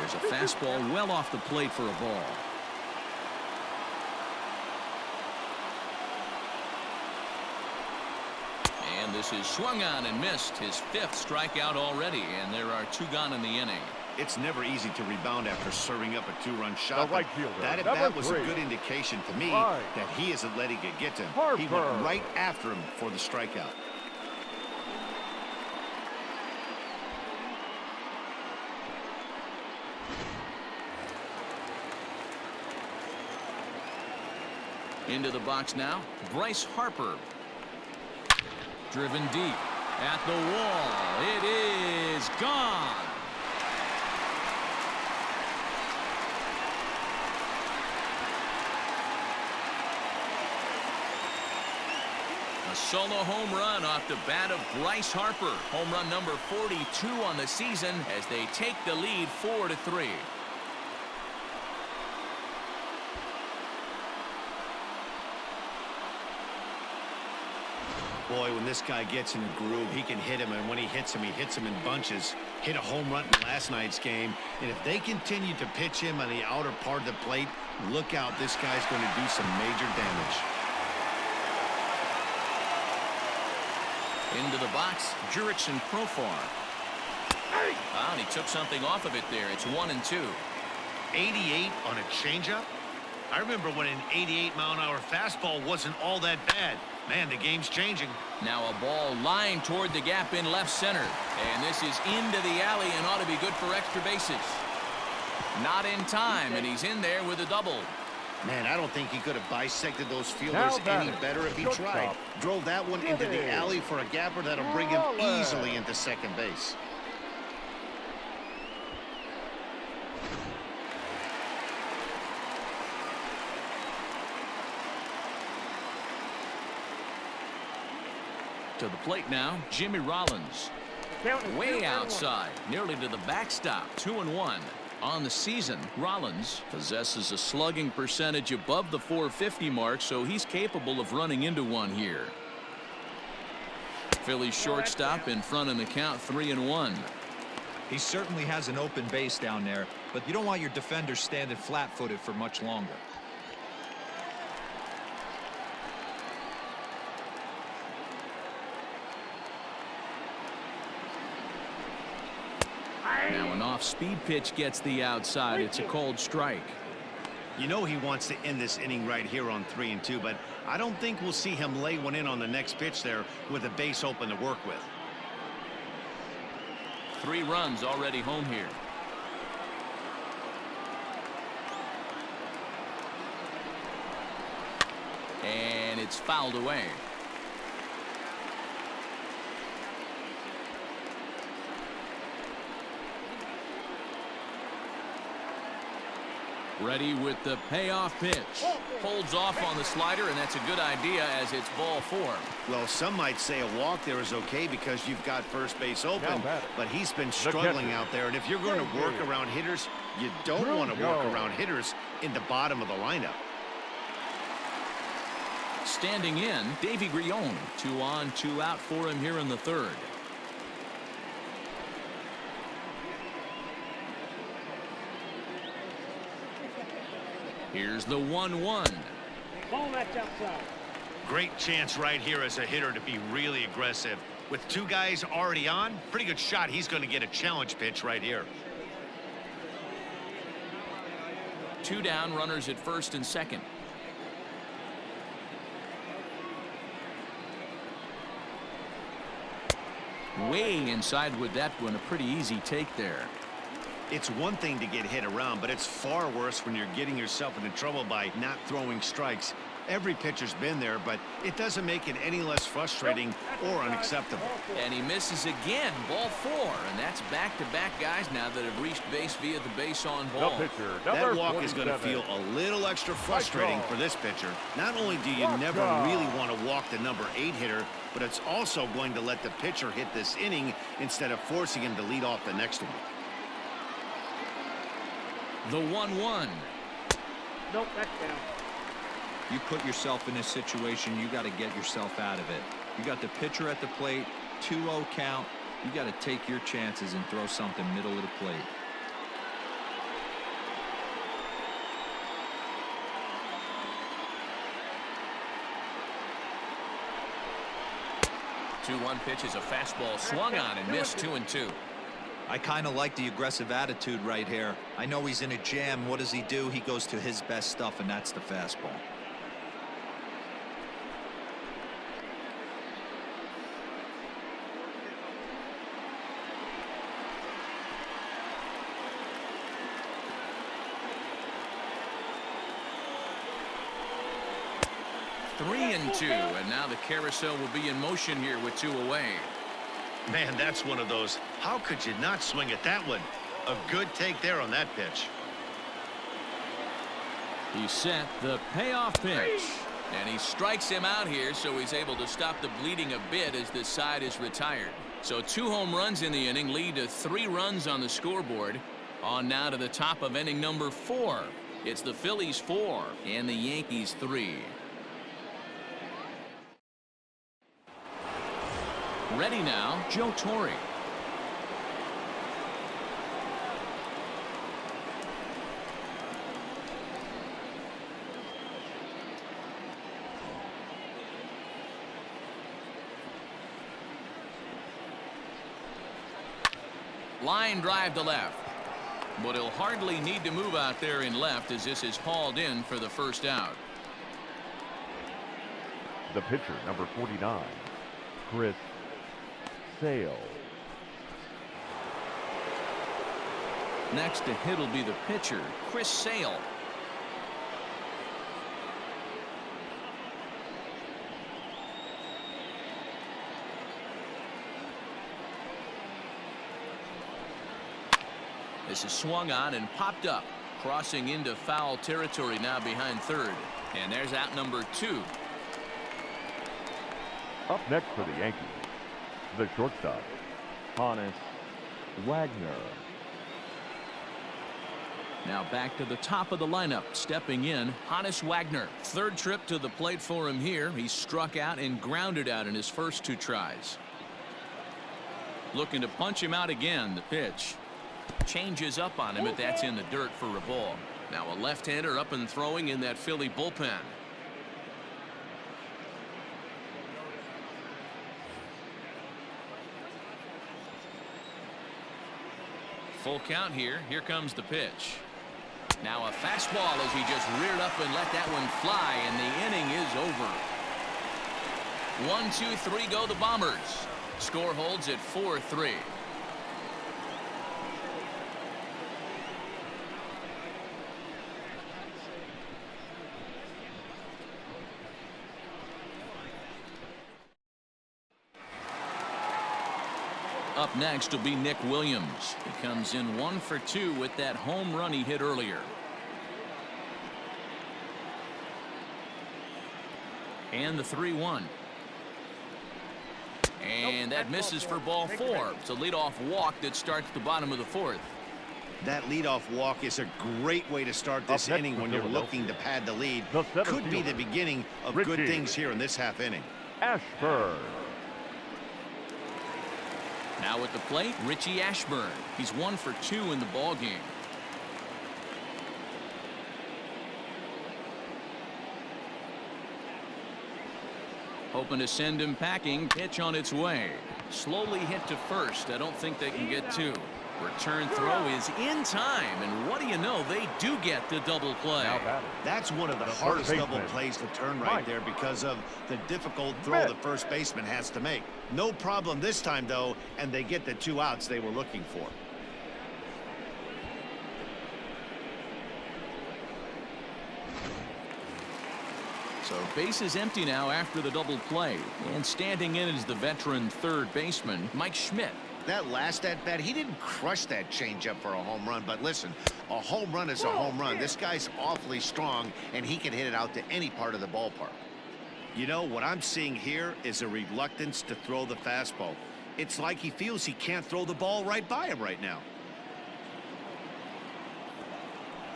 There's a fastball well off the plate for a ball. And this is swung on and missed. His 5th strikeout already, and there are 2 gone in the inning. It's never easy to rebound after serving up a 2-run shot. Right fielder, that at bat was a good indication to me that he isn't letting it get to him. Harper. He went right after him for the strikeout. Into the box now, Bryce Harper. Driven deep at the wall. It is gone. A solo home run off the bat of Bryce Harper. Home run number 42 on the season as they take the lead 4-3. Boy, when this guy gets in a groove, he can hit him, and when he hits him in bunches. Hit a home run in last night's game, and if they continue to pitch him on the outer part of the plate, look out, this guy's going to do some major damage. Into the box, Jurickson Profar. Wow, and he took something off of it there. It's 1-2. 88 on a changeup? I remember when an 88-mile-an-hour fastball wasn't all that bad. Man, the game's changing. Now a ball lined toward the gap in left center. And this is into the alley and ought to be good for extra bases. Not in time, and he's in there with a double. Man, I don't think he could have bisected those fielders any better if he tried. Drove that one into the alley for a gapper that'll bring him easily into second base. To the plate now, Jimmy Rollins. Way outside, nearly to the backstop, 2-1. On the season, Rollins possesses a slugging percentage above the .450 mark, so he's capable of running into one here. Phillies shortstop in front in the count, 3-1. He certainly has an open base down there, but you don't want your defenders standing flat-footed for much longer. Now an off-speed pitch gets the outside. It's a cold strike. You know he wants to end this inning right here on 3-2, but I don't think we'll see him lay one in on the next pitch there with a base open to work with. 3 runs already home here. And it's fouled away. Ready with the payoff pitch. Holds off on the slider, and that's a good idea as it's ball 4. Well, some might say a walk there is okay because you've got first base open, but he's been struggling out there. And if you're going to work around hitters, you don't want to work around hitters in the bottom of the lineup. Standing in, Davy Grion. 2 on, 2 out for him here in the 3rd. Here's the 1-1. Ball that's outside. Great chance right here as a hitter to be really aggressive. With 2 guys already on, pretty good shot. He's going to get a challenge pitch right here. 2 down, runners at first and second. Way inside with that one. A pretty easy take there. It's one thing to get hit around, but it's far worse when you're getting yourself into trouble by not throwing strikes. Every pitcher's been there, but it doesn't make it any less frustrating or unacceptable. And he misses again, ball 4, and that's back-to-back guys now that have reached base via the base on ball. That walk is going to feel a little extra frustrating for this pitcher. Not only do you never really want to walk the number 8 hitter, but it's also going to let the pitcher hit this inning instead of forcing him to lead off the next one. The 1-1. Nope, that's down. You put yourself in this situation, you got to get yourself out of it. You got the pitcher at the plate, 2-0 count. You got to take your chances and throw something middle of the plate. 2-1 pitch is a fastball swung on and missed. 2-2. I kind of like the aggressive attitude right here. I know he's in a jam. What does he do? He goes to his best stuff, and that's the fastball. Three and two, and now the carousel will be in motion here with 2 away. Man, that's one of those. How could you not swing at that one? A good take there on that pitch. He set the payoff pitch, and he strikes him out here, so he's able to stop the bleeding a bit as this side is retired. So 2 home runs in the inning lead to 3 runs on the scoreboard. On now to the top of inning number 4. It's the Phillies 4 and the Yankees 3. Ready now, Joe Torrey. Line drive to left. But he'll hardly need to move out there in left as this is hauled in for the first out. The pitcher, number 49, Chris Sale. Next to hit will be the pitcher, Chris Sale. This is swung on and popped up, crossing into foul territory now behind third. And there's out number 2. Up next for the Yankees, the shortstop, Honus Wagner. Now back to the top of the lineup, stepping in, Honus Wagner. Third trip to the plate for him here. He struck out and grounded out in his first 2 tries. Looking to punch him out again. The pitch changes up on him, but that's in the dirt for a ball. Now a left-hander up and throwing in that Philly bullpen. Full count here. Here comes the pitch. Now a fastball as he just reared up and let that one fly, and the inning is over. 1, 2, 3 go the Bombers. Score holds at 4-3. Up next will be Nick Williams. He comes in 1 for 2 with that home run he hit earlier. And the 3-1. And that misses for ball 4. It's a leadoff walk that starts the bottom of the 4th. That leadoff walk is a great way to start this inning when you're looking to pad the lead. Could be the beginning of good things here in this half inning. Ashburn. Now at the plate, Richie Ashburn. He's 1 for 2 in the ball game. Hoping to send him packing. Pitch on its way. Slowly hit to first. I don't think they can get 2. Return throw is in time, and what do you know, they do get the double play. That's one of the hardest double plays to turn right there because of the difficult throw the first baseman has to make. No problem this time, though, and they get the 2 outs they were looking for. So base is empty now after the double play, and standing in is the veteran third baseman, Mike Schmidt. That last at-bat, he didn't crush that changeup for a home run, but listen, a home run is a home run. This guy's awfully strong, and he can hit it out to any part of the ballpark. You know, what I'm seeing here is a reluctance to throw the fastball. It's like he feels he can't throw the ball right by him right now.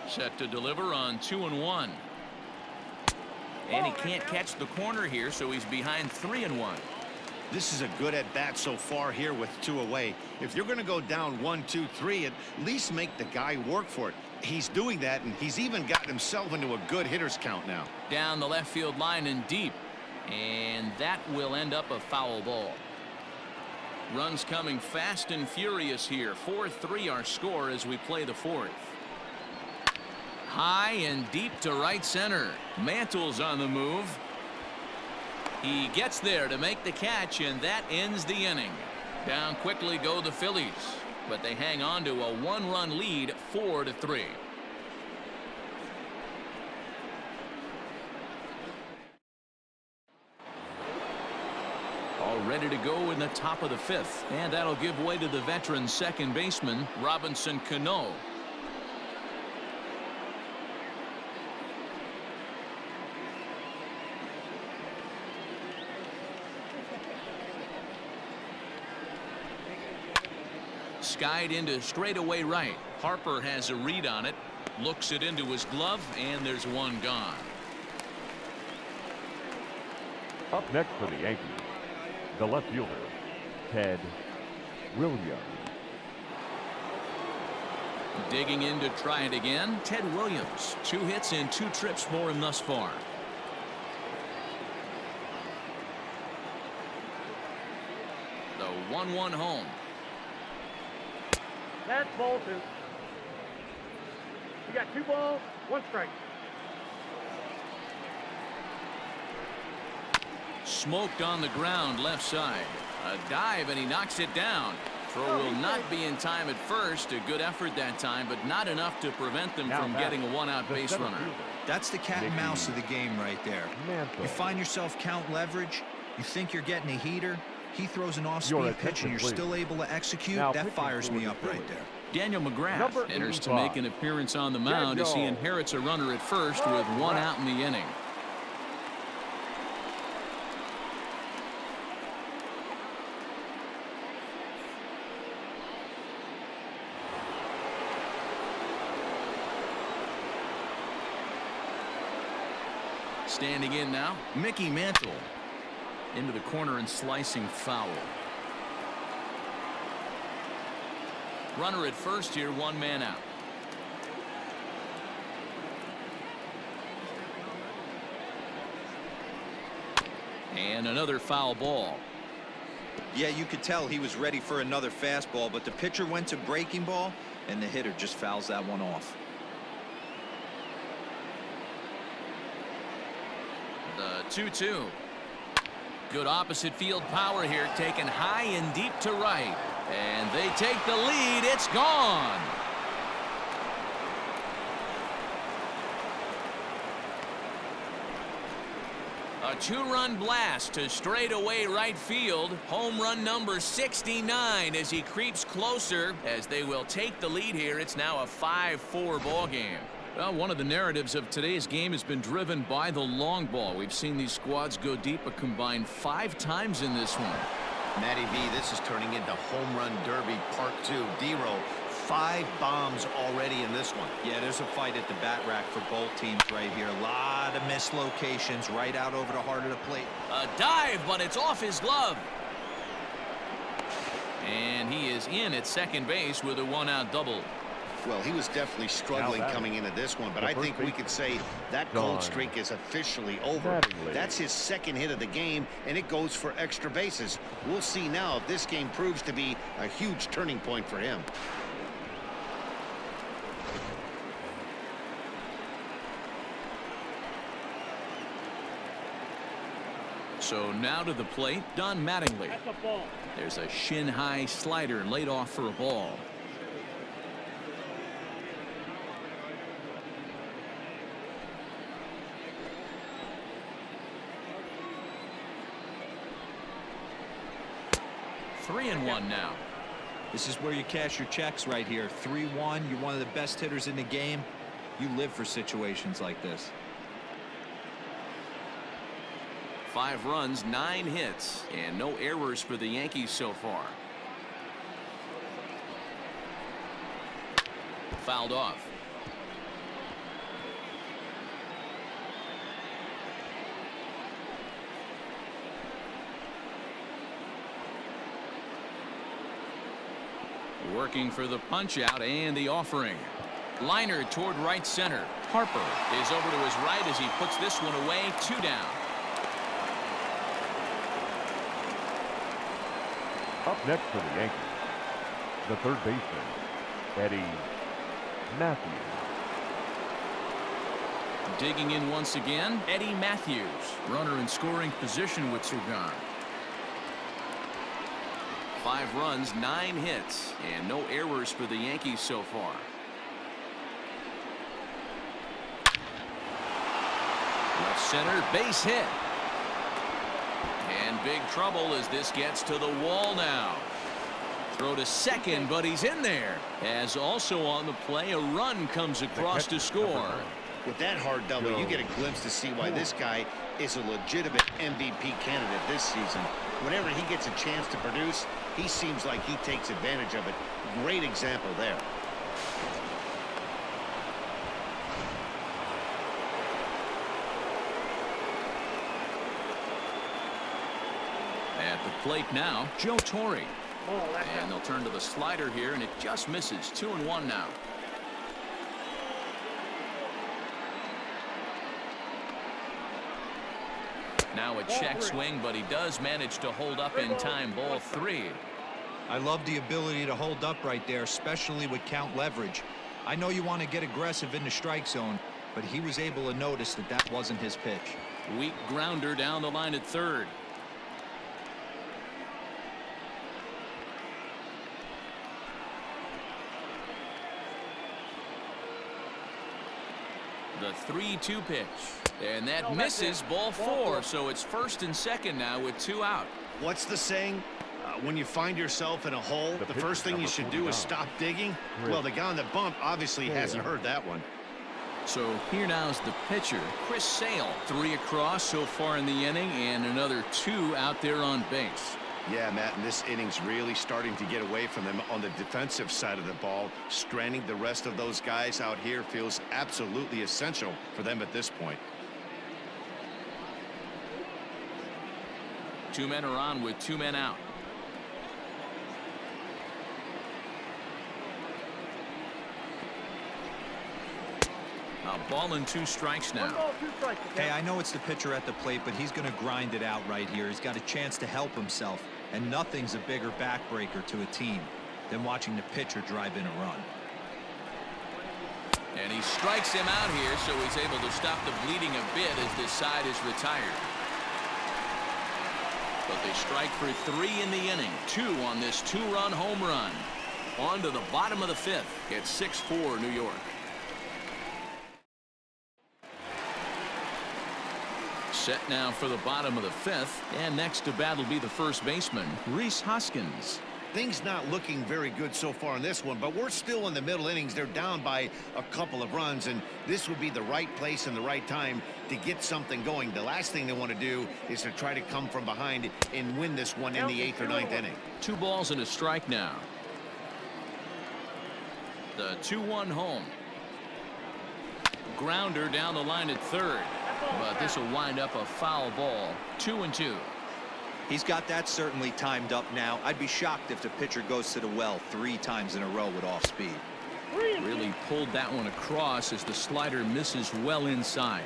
Set to deliver on 2-1. And he can't catch the corner here, so he's behind 3-1. This is a good at-bat so far here with 2 away. If you're going to go down 1, 2, 3, at least make the guy work for it. He's doing that, and he's even gotten himself into a good hitter's count now. Down the left field line and deep. And that will end up a foul ball. Runs coming fast and furious here. 4-3 our score as we play the fourth. High and deep to right center. Mantle's on the move. He gets there to make the catch, and that ends the inning. Down quickly go the Phillies, but they hang on to a one-run lead, 4-3. All ready to go in the top of the fifth, and that'll give way to the veteran second baseman Robinson Cano. Skied into straightaway right. Harper has a read on it, looks it into his glove, and there's one gone. Up next for the Yankees, the left fielder, Ted Williams. Digging in to try it again, Ted Williams. 2 hits and 2 trips for him thus far. The 1-1 home. That's ball 2. You got 2 balls, 1 strike. Smoked on the ground left side. A dive and he knocks it down. Throw will not be in time at first. A good effort that time, but not enough to prevent them from getting a 1-out base runner. That's the cat and mouse of the game right there. Mantle. You find yourself count leverage. You think you're getting a heater. He throws an off-speed pitch and you're still able to execute. That fires me up right there. Daniel McGrath enters to make an appearance on the mound as he inherits a runner at first with 1 out in the inning. Standing in now, Mickey Mantle. Into the corner and slicing foul. Runner at first here, 1 man out. And another foul ball. Yeah, you could tell he was ready for another fastball, but the pitcher went to breaking ball and the hitter just fouls that one off. The 2-2. Good opposite field power here, taken high and deep to right. And they take the lead. It's gone. A 2-run blast to straightaway right field. Home run number 69 as he creeps closer as they will take the lead here. It's now a 5-4 ball game. Well, one of the narratives of today's game has been driven by the long ball. We've seen these squads go deep a combined 5 times in this one. Matty V, this is turning into Home Run Derby Part 2. D-Row, 5 bombs already in this one. Yeah, there's a fight at the bat rack for both teams right here. A lot of mislocations right out over the heart of the plate. A dive, but it's off his glove. And he is in at second base with a 1-out double. Well, he was definitely struggling coming into this one, but I think we could say that cold streak is officially over. That's his 2nd hit of the game, and it goes for extra bases. We'll see now if this game proves to be a huge turning point for him. So now to the plate, Don Mattingly. That's a ball. There's a shin-high slider laid off for a ball. Three and 1 now. This is where you cash your checks right here. 3-1. You're one of the best hitters in the game. You live for situations like this. 5 runs, 9 hits, and no errors for the Yankees so far. Fouled off. Working for the punch out and the offering. Liner toward right center. Harper is over to his right as he puts this one away. 2 down. Up next for the Yankees, the third baseman, Eddie Matthews. Digging in once again, Eddie Matthews. Runner in scoring position with two gone. 5 runs, 9 hits, and no errors for the Yankees so far. Left center, base hit. And big trouble as this gets to the wall now. Throw to second, but he's in there. As also on the play, a run comes across to score. With that hard double, you get a glimpse to see why this guy is a legitimate MVP candidate this season. Whenever he gets a chance to produce, he seems like he takes advantage of it. Great example there. At the plate now, Joe Torrey. And they'll turn to the slider here, and it just misses. 2-1 now. Now a check swing, but he does manage to hold up in time. Ball 3. I love the ability to hold up right there, especially with count leverage. I know you want to get aggressive in the strike zone, but he was able to notice that that wasn't his pitch. Weak grounder down the line at third. The 3-2 pitch. And that misses. Ball 4. So it's first and second now with 2 out. What's the saying? When you find yourself in a hole, the first thing you should do is stop digging. Well, the guy on the bump obviously hasn't heard that one. So here now is the pitcher, Chris Sale. 3 across so far in the inning, and another 2 out there on base. Yeah, Matt, and this inning's really starting to get away from them on the defensive side of the ball. Stranding the rest of those guys out here feels absolutely essential for them at this point. 2 men are on with 2 men out. A ball and 2 strikes now. Hey, I know it's the pitcher at the plate, but he's going to grind it out right here. He's got a chance to help himself, and nothing's a bigger backbreaker to a team than watching the pitcher drive in a run. And he strikes him out here, so he's able to stop the bleeding a bit as this side is retired. But they strike for 3 in the inning. 2 on this 2-run home run. On to the bottom of the 5th. It's 6-4 New York. Set now for the bottom of the 5th, and next to bat will be the first baseman, Rhys Hoskins. Things not looking very good so far in this one, but we're still in the middle innings. They're down by a couple of runs, and this would be the right place and the right time to get something going. The last thing they want to do is to try to come from behind and win this one in the 8th or 9th inning. 2 balls and a strike now. The 2-1 home. Grounder down the line at third. But this will wind up a foul ball. 2-2. He's got that certainly timed up now. I'd be shocked if the pitcher goes to the well 3 times in a row with off speed. Really pulled that one across as the slider misses well inside.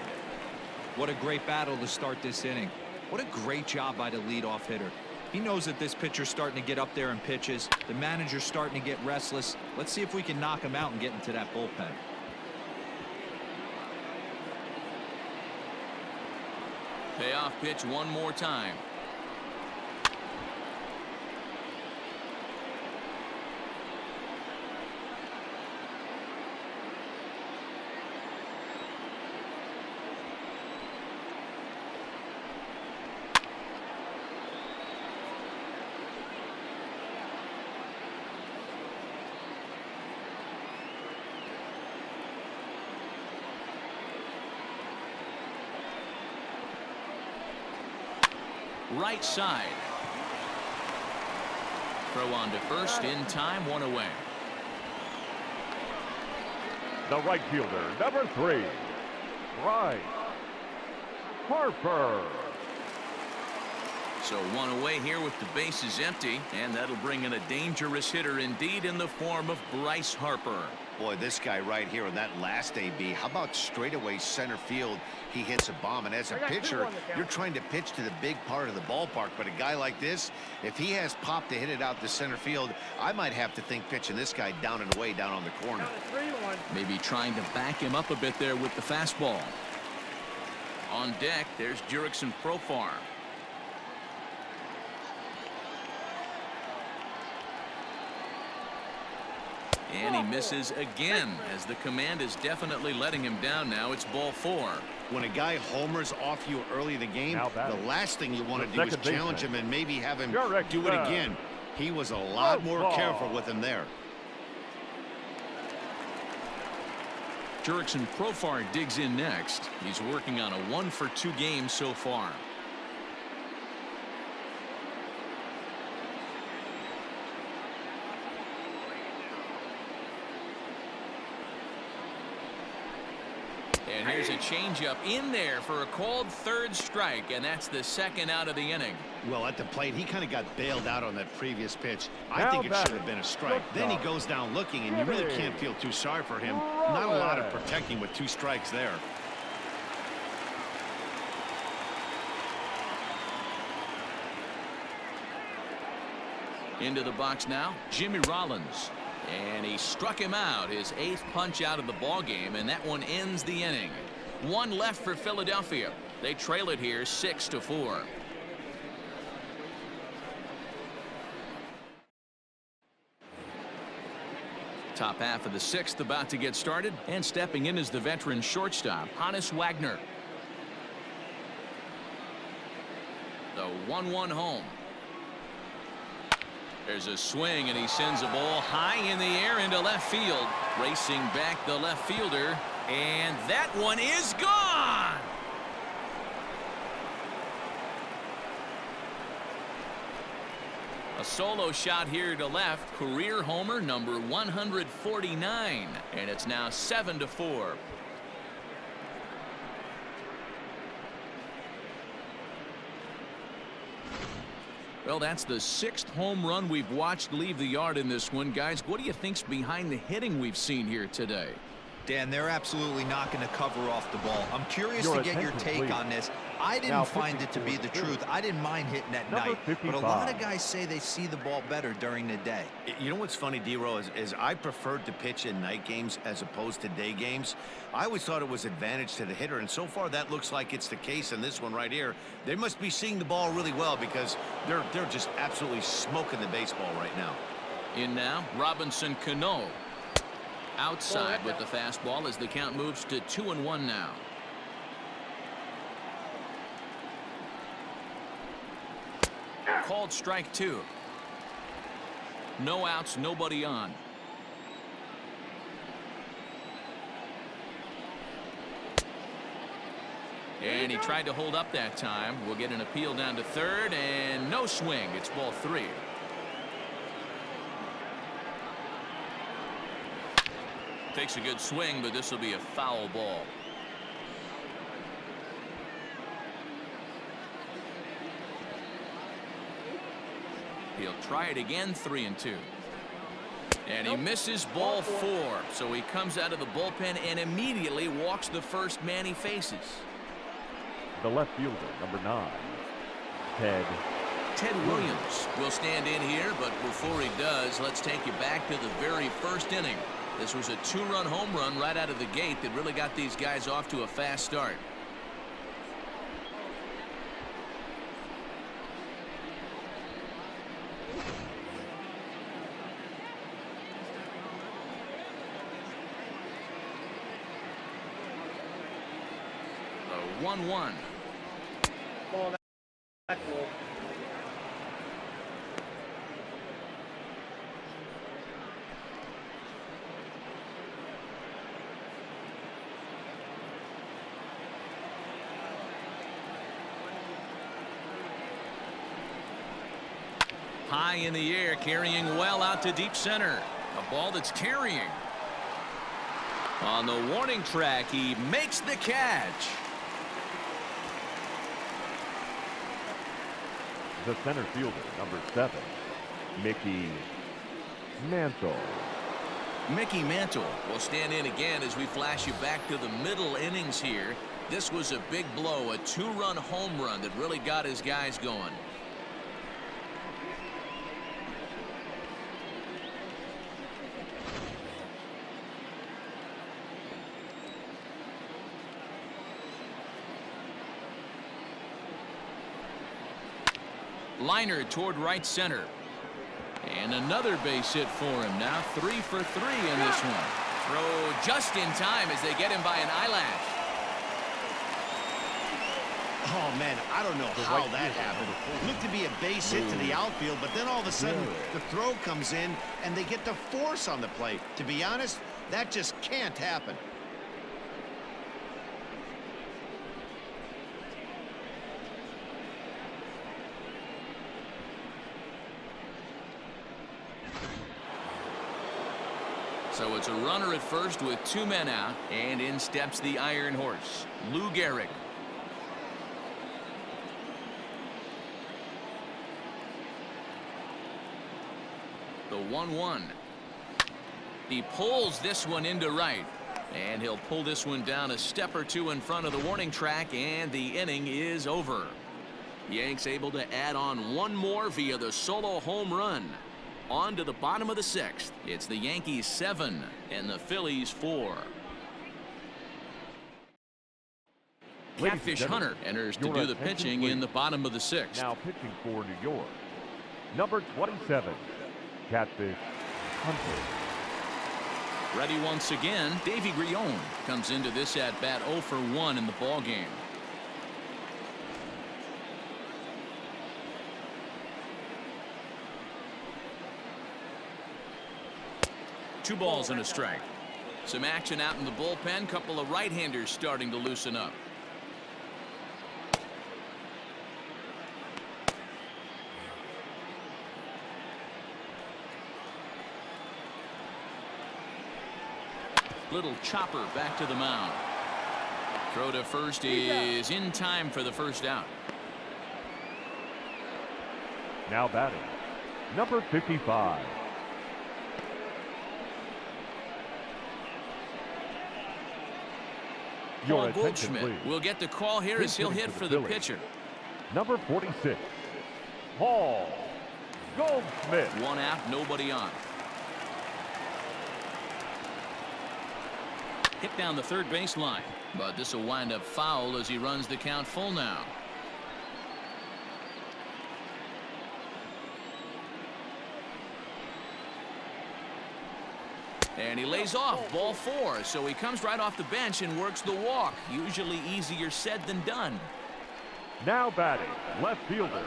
What a great battle to start this inning. What a great job by the leadoff hitter. He knows that this pitcher's starting to get up there in pitches. The manager's starting to get restless. Let's see if we can knock him out and get into that bullpen. Payoff pitch one more time. Right side. Throw on to first in time, 1 away. The right fielder, number 3, Bryce Harper. So one away here with the bases empty, and that'll bring in a dangerous hitter indeed in the form of Bryce Harper. Boy, this guy right here in that last AB, how about straightaway center field? He hits a bomb, and as a pitcher, you're trying to pitch to the big part of the ballpark, but a guy like this, if he has pop to hit it out to center field, I might have to think pitching this guy down and away down on the corner. Maybe trying to back him up a bit there with the fastball. On deck, there's Jurickson Profar. And he misses again, as the command is definitely letting him down now. It's ball 4. When a guy homers off you early in the game, the last thing you want to do is challenge him and maybe have him do it again. He was a lot more careful with him there. Jurickson Profar digs in next. He's working on a 1-for-2 game so far. And here's a changeup in there for a called third strike, and that's the second out of the inning. Well, at the plate, he kind of got bailed out on that previous pitch. I think it should have been a strike. Then he goes down looking, and you really can't feel too sorry for him. Not a lot of protecting with 2 strikes there. Into the box now, Jimmy Rollins. And he struck him out, his 8th punch out of the ball game, and that one ends the inning. 1 left for Philadelphia. They trail it here 6-4. Top half of the 6th about to get started, and stepping in is the veteran shortstop, Honus Wagner. The 1-1 home. There's a swing, and he sends a ball high in the air into left field. Racing back the left fielder, and that one is gone. A solo shot here to left. Career homer number 149, and it's now 7-4. Well, that's the 6th home run we've watched leave the yard in this one. Guys, what do you think's behind the hitting we've seen here today? Dan, they're absolutely not going to cover off the ball. I'm curious to get your take on this. I didn't find it to be the truth. I didn't mind hitting at night, but a lot of guys say they see the ball better during the day. You know what's funny, D-Row, is I preferred to pitch in night games as opposed to day games. I always thought it was advantage to the hitter, and so far that looks like it's the case in this one right here. They must be seeing the ball really well because they're just absolutely smoking the baseball right now. In now, Robinson Cano. Outside with the fastball as the count moves to 2-1 now. Called strike 2. No outs, nobody on. And he tried to hold up that time. We'll get an appeal down to third, and no swing. It's ball 3. Takes a good swing, but this will be a foul ball. He'll try it again, 3-2. And he misses ball 4. So he comes out of the bullpen and immediately walks the first man he faces. The left fielder, number 9, Ted Williams will stand in here, but before he does, let's take you back to the very first inning. This was a 2-run home run right out of the gate that really got these guys off to a fast start. The 1-1. Ball back. High in the air, carrying well out to deep center. A ball that's carrying. On the warning track, he makes the catch. The center fielder, number 7, Mickey Mantle. Mickey Mantle will stand in again as we flash you back to the middle innings here. This was a big blow, a 2-run home run that really got his guys going. Liner toward right center. And another base hit for him. Now 3 for 3 in this one. Throw just in time as they get him by an eyelash. Oh, man, I don't know how that happened. Looked to be a base hit to the outfield, but then all of a sudden the throw comes in and they get the force on the play. To be honest, that just can't happen. So it's a runner at first with 2 men out, and in steps the Iron Horse, Lou Gehrig. The 1-1. He pulls this one into right, and he'll pull this one down a step or 2 in front of the warning track, and the inning is over. Yanks able to add on 1 more via the solo home run. On to the bottom of the 6th. It's the Yankees 7 and the Phillies 4. Catfish Hunter enters to do the pitching in the bottom of the 6th. Now pitching for New York, number 27, Catfish Hunter. Ready once again, Davey Grione comes into this at-bat 0 for 1 in the ballgame. Two balls and a strike. Some action out in the bullpen. Couple of right-handers starting to loosen up. Little chopper back to the mound. Throw to first is in time for the first out. Now batting, number 55. Paul Goldschmidt will get the call here as he'll hit for the pitcher. Number 46, Paul Goldschmidt. 1 out, nobody on. Hit down the third baseline, but this will wind up foul as he runs the count full now. And he lays off, ball 4, so he comes right off the bench and works the walk. Usually easier said than done. Now batting, left fielder,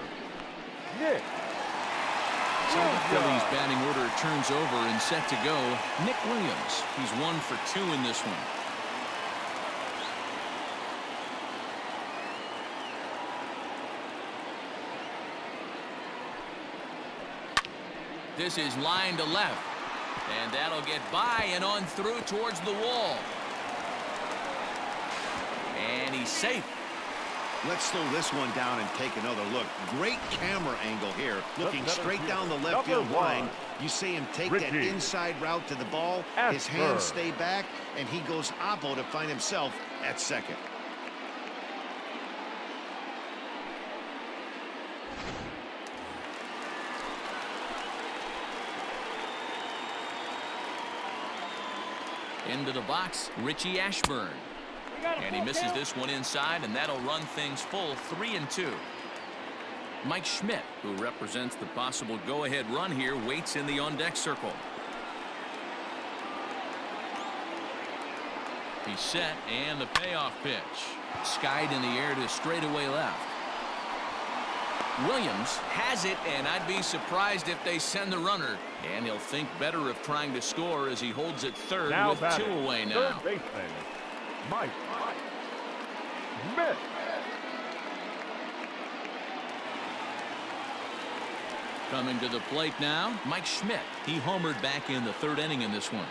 Nick. So the Phillies batting order turns over and set to go. Nick Williams, he's 1 for 2 in this one. This is line to left. And that'll get by and on through towards the wall. And he's safe. Let's slow this one down and take another look. Great camera angle here. Looking straight down the left field line. You see him take that inside route to the ball. His hands stay back, and he goes oppo to find himself at second. Into the box, Richie Ashburn. And he misses this one inside, and that'll run things full 3-2. Mike Schmidt, who represents the possible go-ahead run here, waits in the on-deck circle. He's set, and the payoff pitch. Skied in the air to straightaway left. Williams has it, and I'd be surprised if they send the runner. And he'll think better of trying to score as he holds it third now with batting, 2 away now. Third baseman, Mike Schmidt. Coming to the plate now, Mike Schmidt. He homered back in the 3rd inning in this one.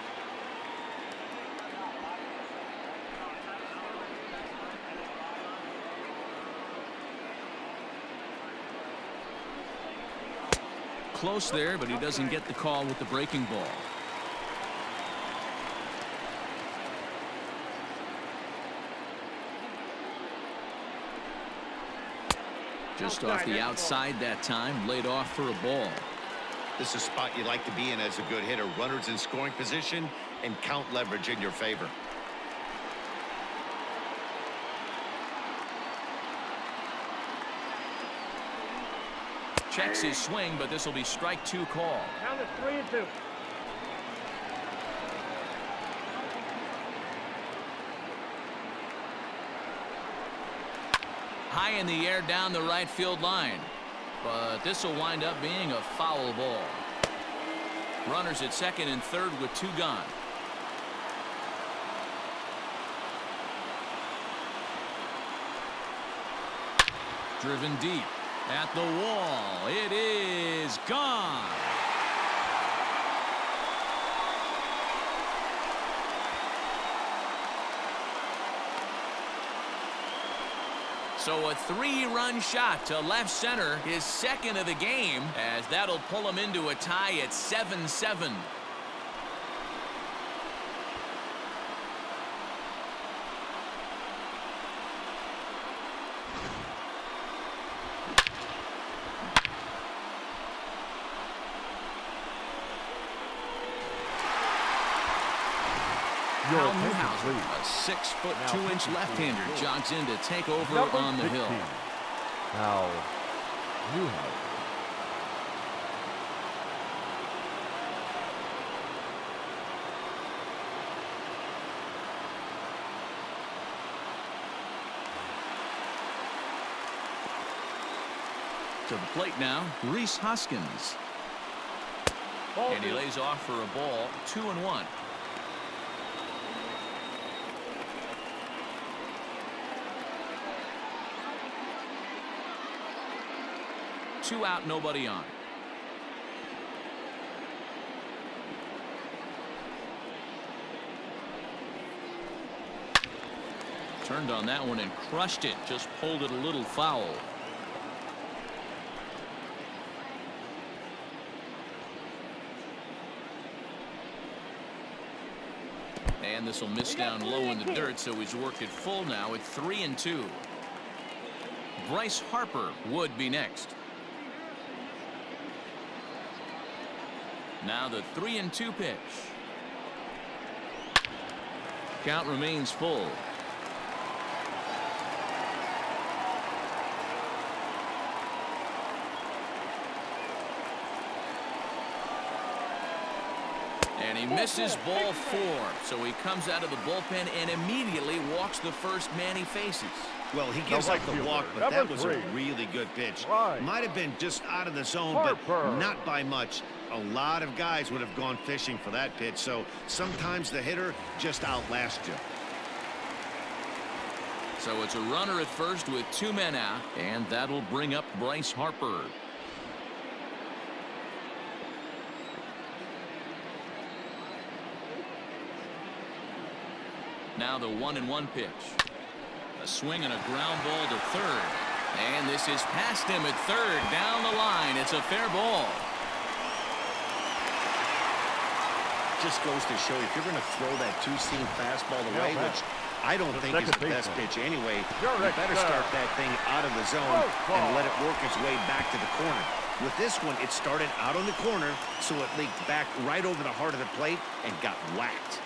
close there, but he doesn't get the call with the breaking ball. Just off the outside that time, laid off for a ball. This is a spot you like to be in as a good hitter. Runners in scoring position and count leverage in your favor. Checks his swing, but this will be strike 2 call. Count it 3-2. High in the air down the right field line. But this will wind up being a foul ball. Runners at second and third with 2 gone. Driven deep at the wall. It is gone. So a 3-run shot to left center, his second of the game, as that'll pull him into a tie at 7-7. A 6'2" left-hander jogs in to take over on the hill. Now, Newhouse. To the plate now, Rhys Hoskins. And he lays off for a ball, 2-1. Two out, nobody on. Turned on that one and crushed it. Just pulled it a little foul. And this will miss down low in the dirt, so he's worked it full now at 3-2. Bryce Harper would be next. Now the 3-2 pitch. Count remains full. And he misses ball 4. So he comes out of the bullpen and immediately walks the first man he faces. Well, he gives up the walk, but that was a really good pitch. Might have been just out of the zone, but not by much. A lot of guys would have gone fishing for that pitch, so sometimes the hitter just outlasts you. So it's a runner at first with 2 men out, and that'll bring up Bryce Harper. Now the 1-1 pitch. A swing and a ground ball to third. And this is past him at third. Down the line. It's a fair ball. Just goes to show if you're going to throw that 2-seam fastball away, which I don't think is the best pitch anyway, you better start that thing out of the zone and let it work its way back to the corner. With this one, it started out on the corner, so it leaked back right over the heart of the plate and got whacked.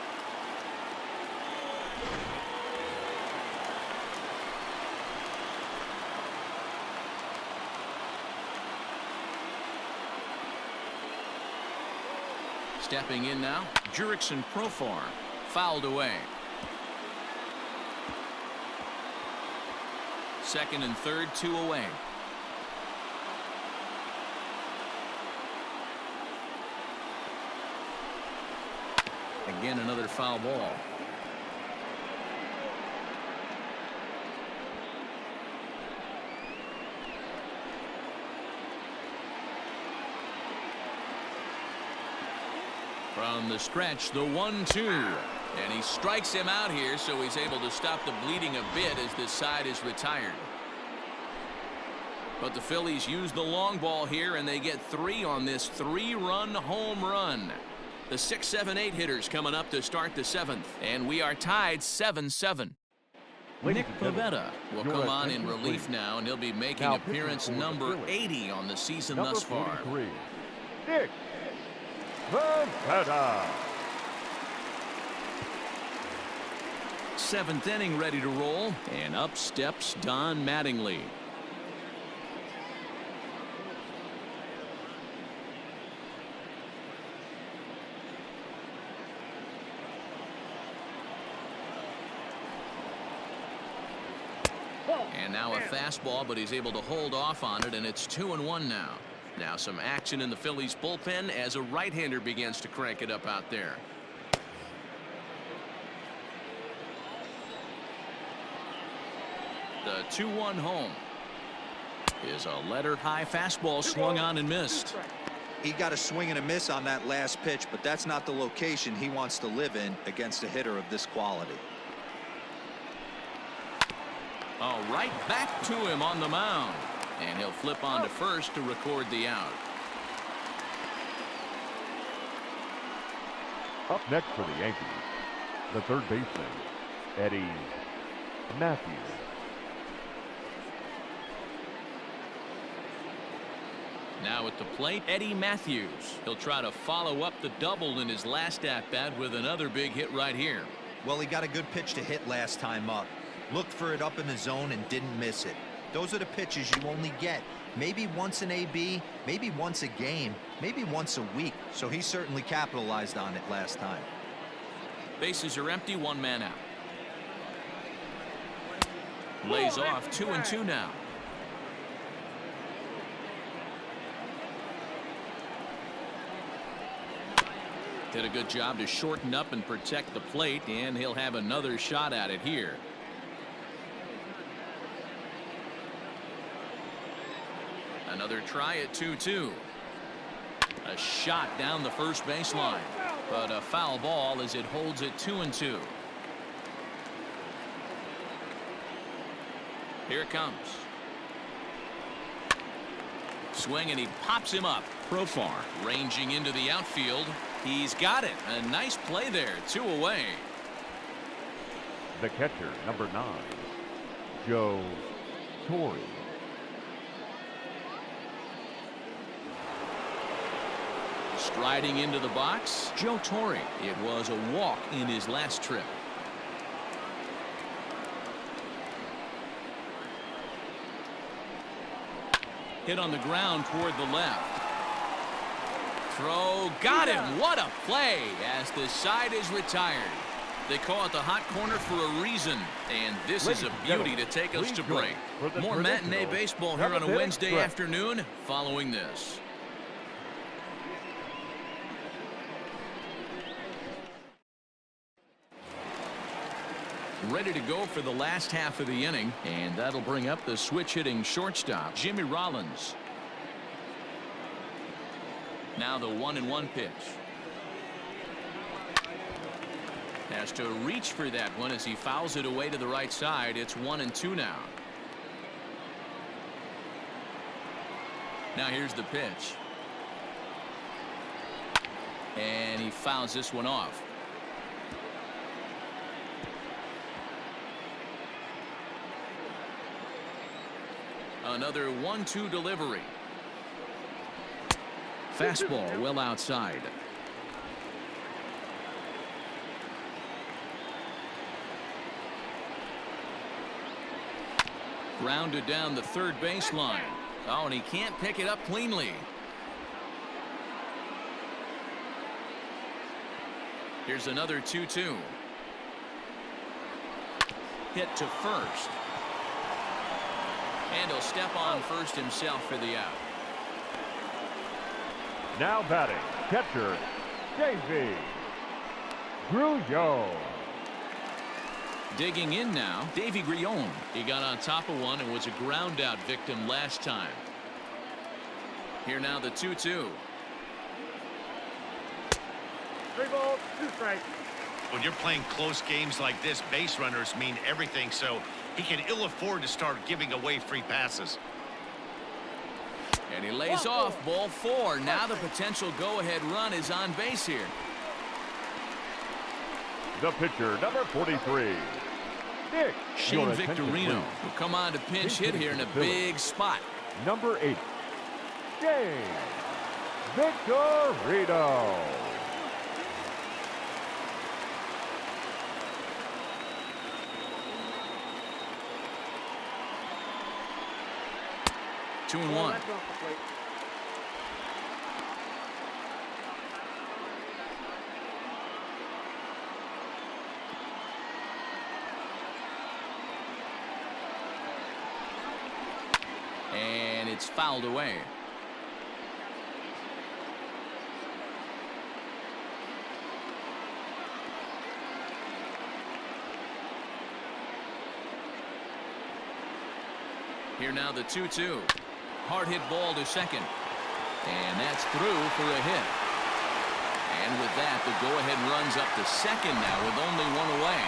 Stepping in now, Jurickson Profar, fouled away. Second and third, 2 away. Again, another foul ball. From the stretch, the 1-2. And he strikes him out here, so he's able to stop the bleeding a bit as this side is retired. But the Phillies use the long ball here, and they get 3 on this 3-run home run. The 6, 7, 8 hitters coming up to start the 7th, and we are tied 7-7. Nick Pivetta will come on in relief now, and he'll be making appearance number 80 on the season thus far. Nick Pivetta. 7th inning ready to roll, and up steps Don Mattingly. And now a fastball, but he's able to hold off on it, and it's 2-1 now. Now some action in the Phillies bullpen as a right-hander begins to crank it up out there. The 2-1 home is a letter-high fastball swung on and missed. He got a swing and a miss on that last pitch, but that's not the location he wants to live in against a hitter of this quality. Oh, right back to him on the mound, and he'll flip on to first to record the out. Up next for the Yankees, the third baseman, Eddie Matthews. Now at the plate, Eddie Matthews. He'll try to follow up the double in his last at-bat with another big hit right here. Well, he got a good pitch to hit last time up. Looked for it up in the zone and didn't miss it. Those are the pitches you only get maybe once an AB, maybe once a game, maybe once a week. So he certainly capitalized on it last time. Bases are empty, 1 man out. Lays off 2-2 now. Did a good job to shorten up and protect the plate, and he'll have another shot at it here. Another try at 2-2. A shot down the first baseline, but a foul ball as it holds it 2-2. Here it comes. Swing, and he pops him up. Profar ranging into the outfield. He's got it. A nice play there. 2 away. The catcher, number 9, Joe Torrey. Striding into the box, Joe Torrey. It was a walk in his last trip. Hit on the ground toward the left. Throw, got him. What a play as the side is retired. They call it the hot corner for a reason, and this is a beauty to take us to break. More matinee baseball here on a Wednesday afternoon following this. Ready to go for the last half of the inning, and that'll bring up the switch-hitting shortstop, Jimmy Rollins. Now the 1-1 pitch. Has to reach for that one as he fouls it away to the right side. It's 1-2 now. Now here's the pitch. And he fouls this one off. Another 1-2 delivery. Fastball well outside. Grounded down the third baseline. Oh, and he can't pick it up cleanly. Here's another 2-2. Hit to first. And he'll step on first himself for the out. Now batting, catcher, Davey Grillon. Digging in now, Davey Grillon. He got on top of one and was a ground out victim last time. Here now the 2-2. 3 balls, 2 strikes. When you're playing close games like this, base runners mean everything, so he can ill afford to start giving away free passes. And he lays off ball 4. Now the potential go-ahead run is on base here. The pitcher, number 43. Nick. Shane Victorino will come on to pinch hit here in a big spot. Number 8. Shane Victorino. Two and one. And it's fouled away. Here now the 2-2. Hard hit ball to second. And that's through for a hit. And with that, the go-ahead runs up to second now with only one away.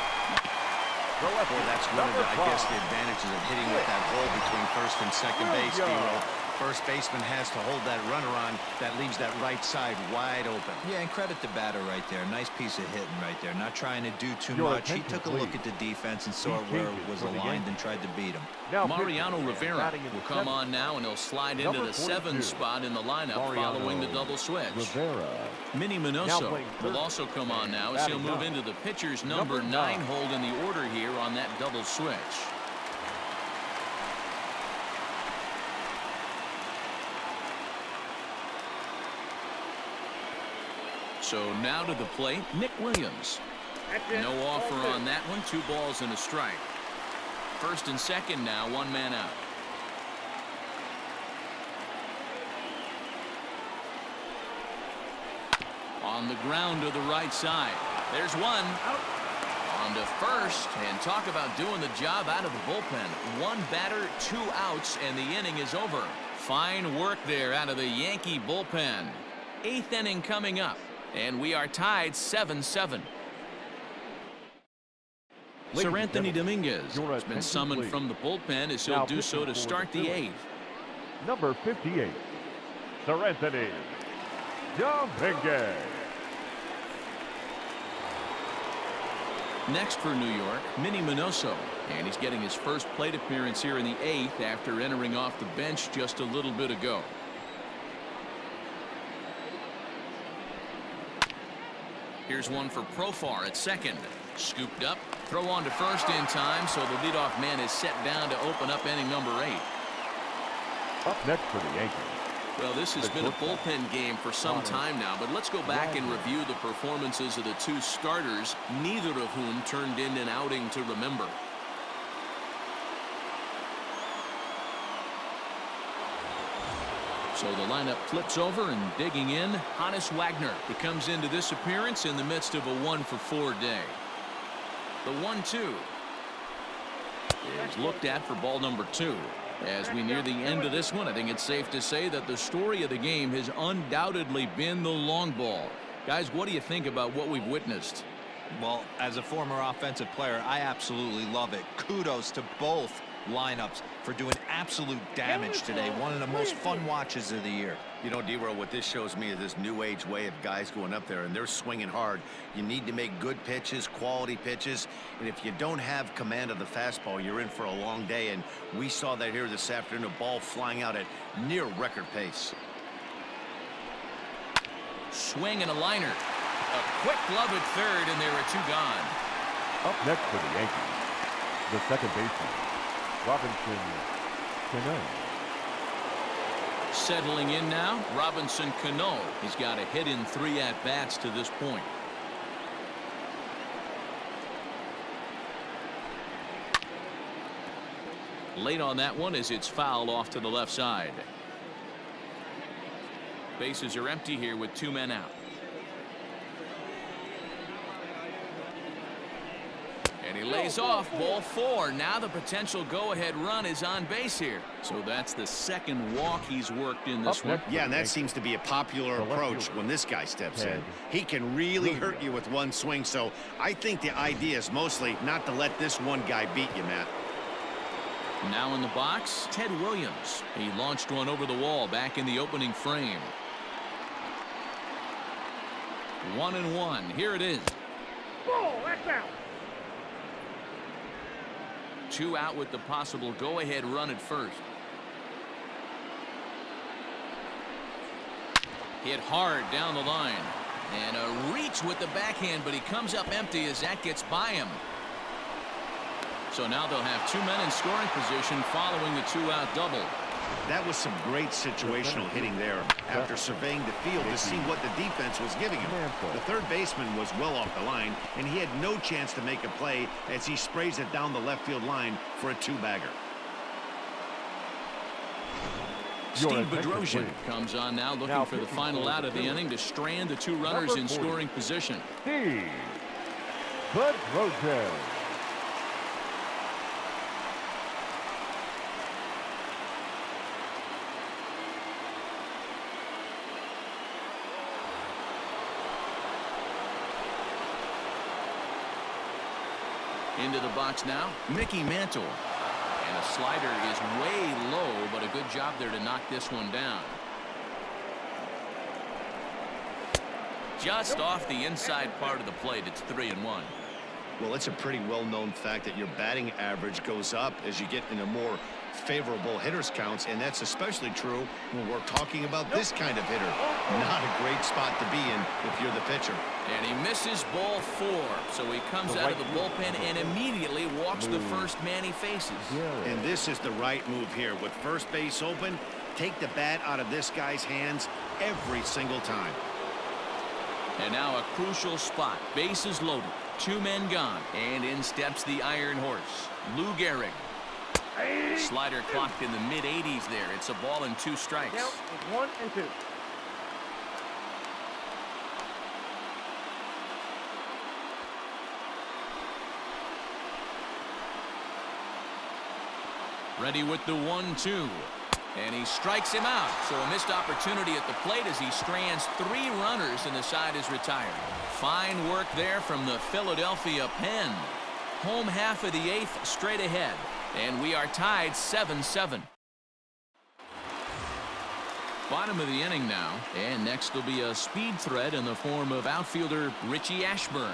Well, that's one of the, I guess, the advantages of hitting with that hole between first and second base, D-Roll. First baseman has to hold that runner on. That leaves that right side wide open. Yeah, and credit the batter right there. Nice piece of hitting right there. Not trying to do too much. He took a look at the defense and saw where it was aligned and tried to beat him. Mariano Rivera will come on now, and he'll slide into the 7 spot in the lineup following the double switch. Minnie Minoso will also come on now as he'll move into the pitcher's number 9 hold in the order here on that double switch. So now to the plate, Nick Williams. No offer on that one. 2 balls and a strike. First and second now, 1 man out. On the ground to the right side. There's one. On to first, and talk about doing the job out of the bullpen. 1 batter, 2 outs, and the inning is over. Fine work there out of the Yankee bullpen. 8th inning coming up, and we are tied 7-7. Sir Anthony Dominguez has been summoned from the bullpen as he'll do so to start the 8th. Number 58, Sir Anthony Dominguez. Next for New York, Minnie Minoso, and he's getting his first plate appearance here in the 8th after entering off the bench just a little bit ago. Here's one for Profar at second. Scooped up, throw on to first in time, so the leadoff man is set down to open up inning number 8. Up next for the Yankees. Well, this has been a bullpen game for some time now, but let's go back and review the performances of the 2 starters, neither of whom turned in an outing to remember. So the lineup flips over, and digging in, Hannes Wagner. He comes into this appearance in the midst of a 1-for-4 day. The 1-2 is looked at for ball number 2. As we near the end of this one, I think it's safe to say that the story of the game has undoubtedly been the long ball. Guys, what do you think about what we've witnessed? Well, as a former offensive player, I absolutely love it. Kudos to both lineups for doing absolute damage today. One of the most fun watches of the year. You know, D-Roll, what this shows me is this new age way of guys going up there, and they're swinging hard. You need to make good pitches, quality pitches, and if you don't have command of the fastball, you're in for a long day, and we saw that here this afternoon, a ball flying out at near record pace. Swing and a liner. A quick glove at third, and there are 2 gone. Up next for the Yankees, the second baseman, Robinson Cano. Settling in now, Robinson Cano. He's got a hit in 3 at-bats to this point. Late on that one as it's fouled off to the left side. Bases are empty here with 2 men out. And he lays off ball 4. Now the potential go-ahead run is on base here. So that's the 2nd walk he's worked in this one. Yeah, and that seems to be a popular approach when this guy steps in. He can really hurt you with 1 swing, so I think the idea is mostly not to let this one guy beat you, Matt. Now in the box, Ted Williams. He launched one over the wall back in the opening frame. 1-1. Here it is. Ball, that's out. 2 out with the possible go-ahead run at first. Hit hard down the line. And a reach with the backhand, but he comes up empty as that gets by him. So now they'll have 2 men in scoring position following the 2-out double. That was some great situational hitting there after surveying the field to see what the defense was giving him. The third baseman was well off the line, and he had no chance to make a play as he sprays it down the left field line for a 2-bagger. Steve Bedrosian comes on now looking for the final out of the inning to strand the 2 runners in scoring position. Steve Bedrosian. Into the box now, Mickey Mantle. And a slider is way low, but a good job there to knock this one down. Just off the inside part of the plate, it's 3-1. Well, it's a pretty well-known fact that your batting average goes up as you get into more favorable hitters counts, and that's especially true when we're talking about this kind of hitter. Not a great spot to be in if you're the pitcher. And he misses ball 4, so he comes out of the bullpen and immediately walks the first man he faces. And this is the right move here. With first base open, take the bat out of this guy's hands every single time. And now a crucial spot. Bases loaded. 2 men gone. And in steps the Iron Horse, Lou Gehrig. Slider clocked in the mid-80s there. It's a ball and 2 strikes. Count is 1 and 2. Ready with the 1-2. And he strikes him out. So a missed opportunity at the plate as he strands 3 runners and the side is retired. Fine work there from the Philadelphia pen. Home half of the 8th straight ahead. And we are tied 7-7. Bottom of the inning now. And next will be a speed threat in the form of outfielder Richie Ashburn.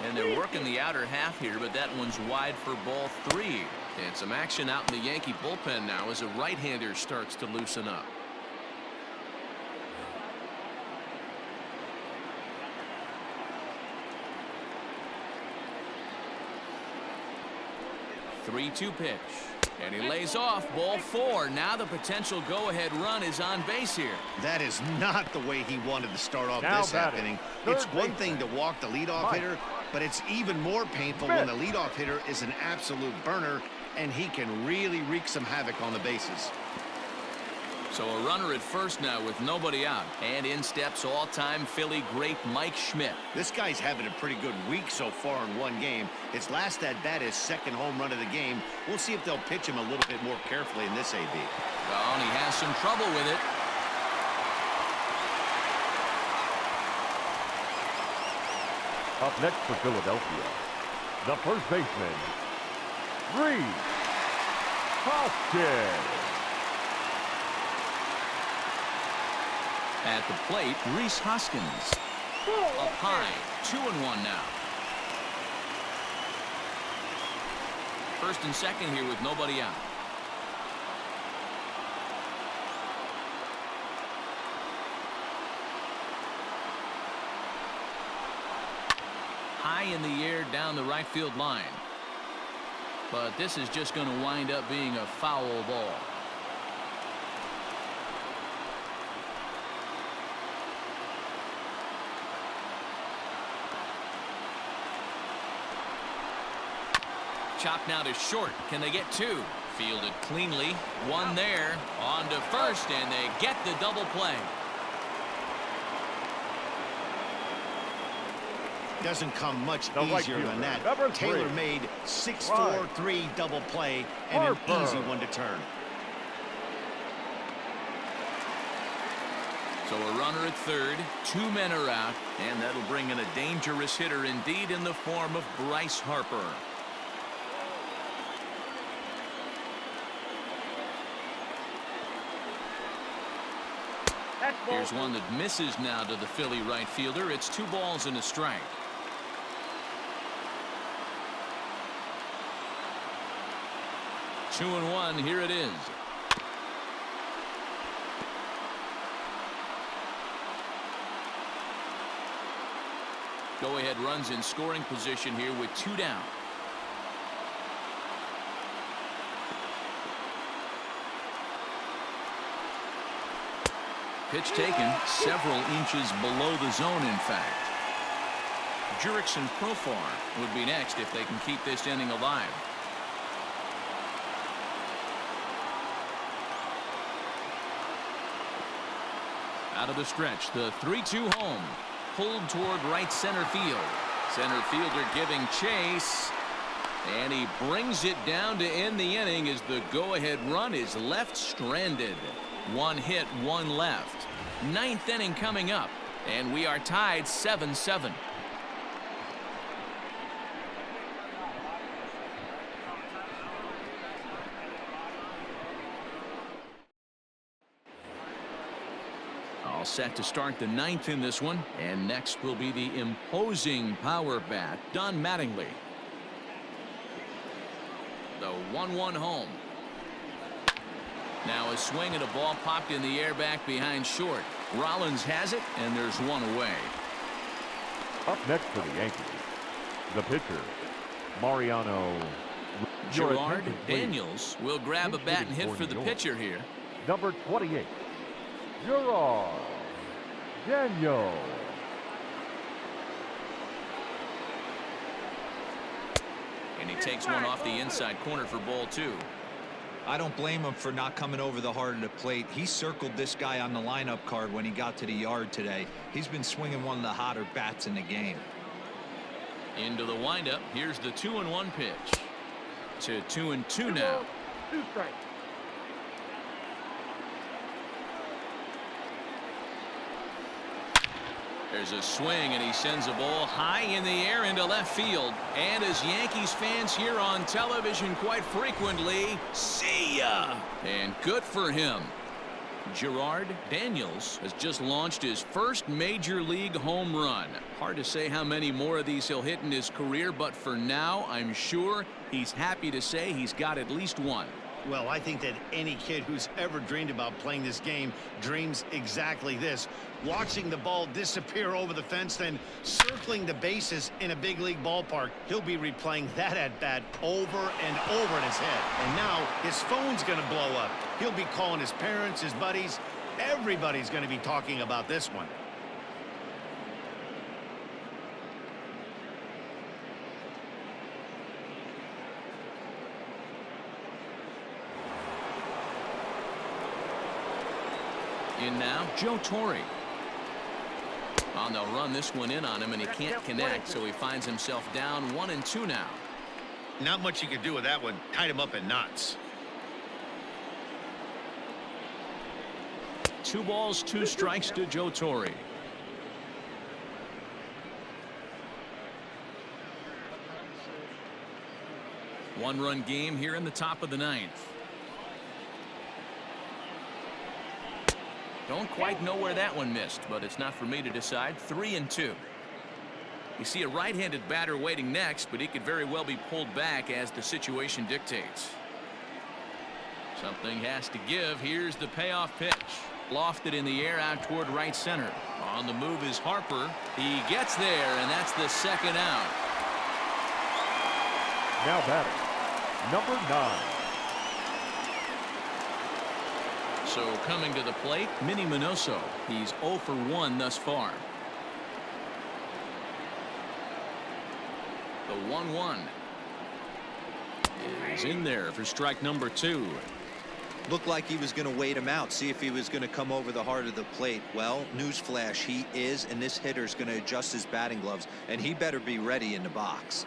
And they're working the outer half here, but that one's wide for ball 3. And some action out in the Yankee bullpen now as a right-hander starts to loosen up. Three-2 pitch. And he lays off ball 4. Now the potential go-ahead run is on base here. That is not the way he wanted to start off this half inning. It's one thing to walk the leadoff hitter, but it's even more painful when the leadoff hitter is an absolute burner, and he can really wreak some havoc on the bases. So a runner at first now with nobody out. And in steps all-time Philly great Mike Schmidt. This guy's having a pretty good week so far in one game. His last at-bat is 2nd home run of the game. We'll see if they'll pitch him a little bit more carefully in this AB. Well, and he has some trouble with it. Up next for Philadelphia, the first baseman, Bryce Harper. At the plate, Rhys Hoskins. Up high, 2-1 now. First and second here with nobody out. High in the air down the right field line. But this is just going to wind up being a foul ball. Chopped now to short. Can they get 2? Fielded cleanly. 1 there. On to first, and they get the double play. Doesn't come much easier than that. Tailor-made 6-4-3 double play and an easy one to turn. So a runner at third, 2 men are out, and that'll bring in a dangerous hitter indeed in the form of Bryce Harper. Here's one that misses now to the Philly right fielder. It's 2 balls and a strike. Two and one. Here it is. Go-ahead runs in scoring position here with 2 down. Pitch taken several inches below the zone, in fact. Jurickson Profar would be next if they can keep this inning alive. Out of the stretch, the 3-2 home. Pulled toward right center field. Center fielder giving chase. And he brings it down to end the inning as the go-ahead run is left stranded. 1 hit, 1 left. 9th inning coming up, and we are tied 7-7. All set to start the 9th in this one, and next will be the imposing power bat, Don Mattingly. The 1-1 home. Now a swing and a ball popped in the air back behind short. Rollins has it, and there's 1 away. Up next for the Yankees, the pitcher, Mariano. Gerard Daniels will grab a bat and hit for the pitcher here. Number 28, Gerard Daniels. And he takes one off the inside corner for ball 2. I don't blame him for not coming over the heart of the plate. He circled this guy on the lineup card when he got to the yard today. He's been swinging one of the hotter bats in the game. Into the windup. Here's the 2-1 pitch. To 2-2 now. 2 strikes. There's a swing, and he sends a ball high in the air into left field. And as Yankees fans hear on television quite frequently, see ya! And good for him. Gerard Daniels has just launched his first major league home run. Hard to say how many more of these he'll hit in his career, but for now, I'm sure he's happy to say he's got at least 1. Well, I think that any kid who's ever dreamed about playing this game dreams exactly this. Watching the ball disappear over the fence, then circling the bases in a big league ballpark. He'll be replaying that at-bat over and over in his head. And now his phone's going to blow up. He'll be calling his parents, his buddies. Everybody's going to be talking about this one. In now, Joe Torrey. Oh, they'll run this one in on him, and he can't connect, so he finds himself down 1-2 now. Not much you can do with that one. Tied him up in knots. 2 balls, 2 strikes to Joe Torrey. One-run game here in the top of the 9th. Don't quite know where that one missed, but it's not for me to decide. 3-2. You see a right-handed batter waiting next, but he could very well be pulled back as the situation dictates. Something has to give. Here's the payoff pitch. Lofted in the air out toward right center. On the move is Harper. He gets there, and that's the 2nd out. Now batting, number 9. So coming to the plate, Minnie Minoso. He's 0 for 1 thus far. The 1-1 is in there for strike number 2. Looked like he was going to wait him out, see if he was going to come over the heart of the plate. Well, newsflash, he is, and this hitter's going to adjust his batting gloves, and he better be ready in the box.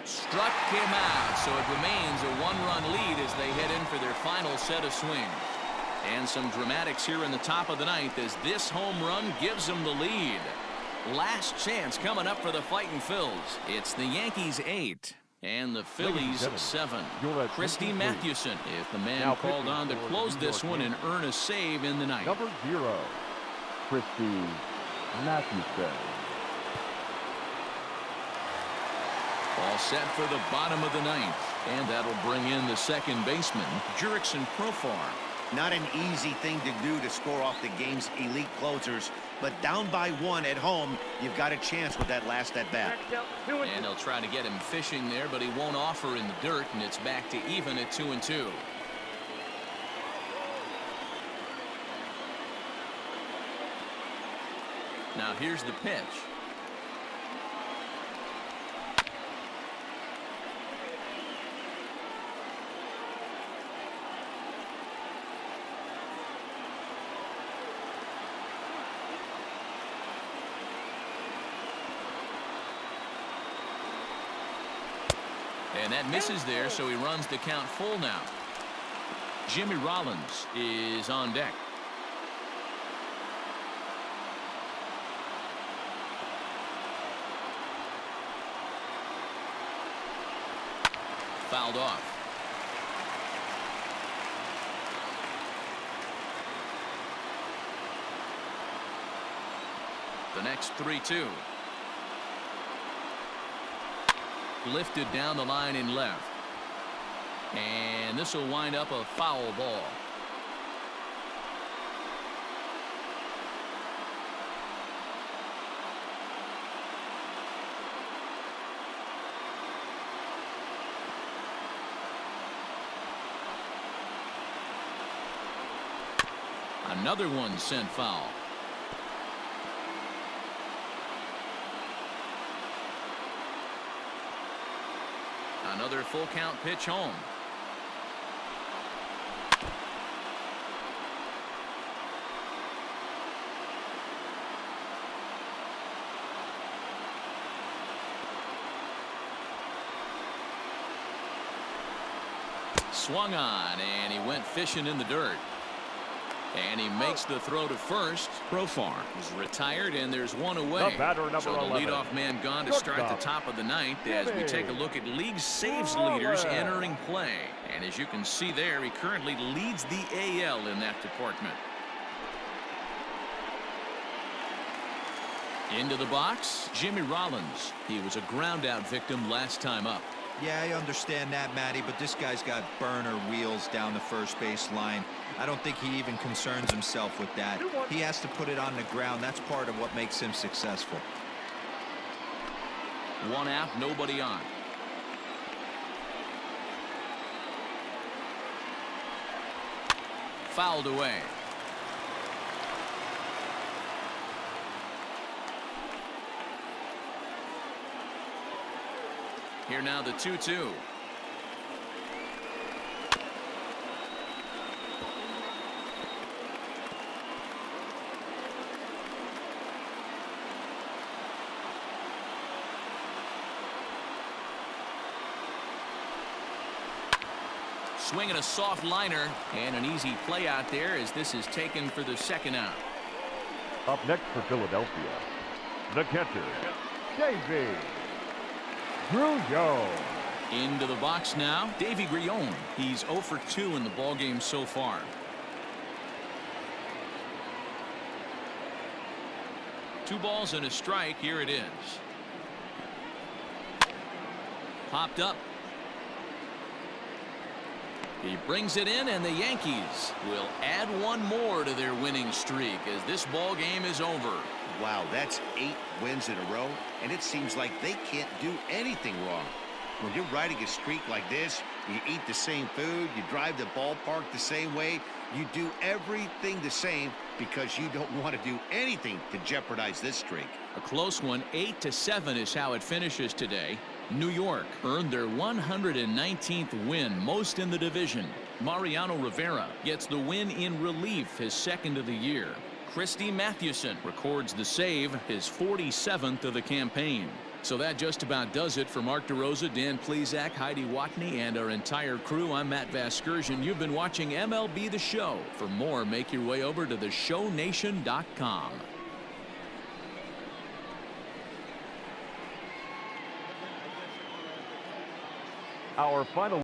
Struck him out, so it remains a one-run lead as they head in for their final set of swings. And some dramatics here in the top of the ninth as this home run gives them the lead. Last chance coming up for the Fightin' Phils. It's the Yankees 8 and the Phillies 7. Christie Matthewson, if the man Now called on to close this one and earn a save in the ninth. Number 0, Christie Matthewson. All set for the bottom of the ninth. And that'll bring in the second baseman, Jurickson Profar. Not an easy thing to do to score off the game's elite closers, but down by 1 at home, you've got a chance with that last at bat. And they'll try to get him fishing there, but he won't offer in the dirt, and it's back to even at 2-2. Now here's the pitch. And that misses there, so he runs the count full now. Jimmy Rollins is on deck. Fouled off. The next 3-2. Lifted down the line in left. And this will wind up a foul ball. Another one sent foul. Another full count pitch home. Swung on, and he went fishing in the dirt. And he makes the throw to first. Profar is retired, and there's one away. The batter, number so the 11. leadoff man gone to start the top of the ninth as we take a look at league saves leaders entering play. And as you can see there, he currently leads the AL in that department. Into the box, Jimmy Rollins. He was a ground-out victim last time up. Yeah, I understand that, Matty, but this guy's got burner wheels down the first base line. I don't think he even concerns himself with that. He has to put it on the ground. That's part of what makes him successful. One out, nobody on. Fouled away. Here now the 2-2. Swinging a soft liner, and an easy play out there as this is taken for the second out. Up next for Philadelphia, the catcher, Davey Grullon. Into the box now, Davey Grullon. He's 0 for 2 in the ballgame so far. Two balls and a strike. Here it is. Popped up. He brings it in, and the Yankees will add one more to their winning streak as this ball game is over. Wow, that's 8 wins in a row, and it seems like they can't do anything wrong. When you're riding a streak like this, you eat the same food, you drive the ballpark the same way, you do everything the same because you don't want to do anything to jeopardize this streak. A close one, 8-7 is how it finishes today. New York earned their 119th win, most in the division. Mariano Rivera gets the win in relief, his second of the year. Christie Matthewson records the save, his 47th of the campaign. So that just about does it for Mark DeRosa, Dan Plesac, Heidi Watney, and our entire crew. I'm Matt Vasgersian. You've been watching MLB The Show. For more, make your way over to theshownation.com. Our final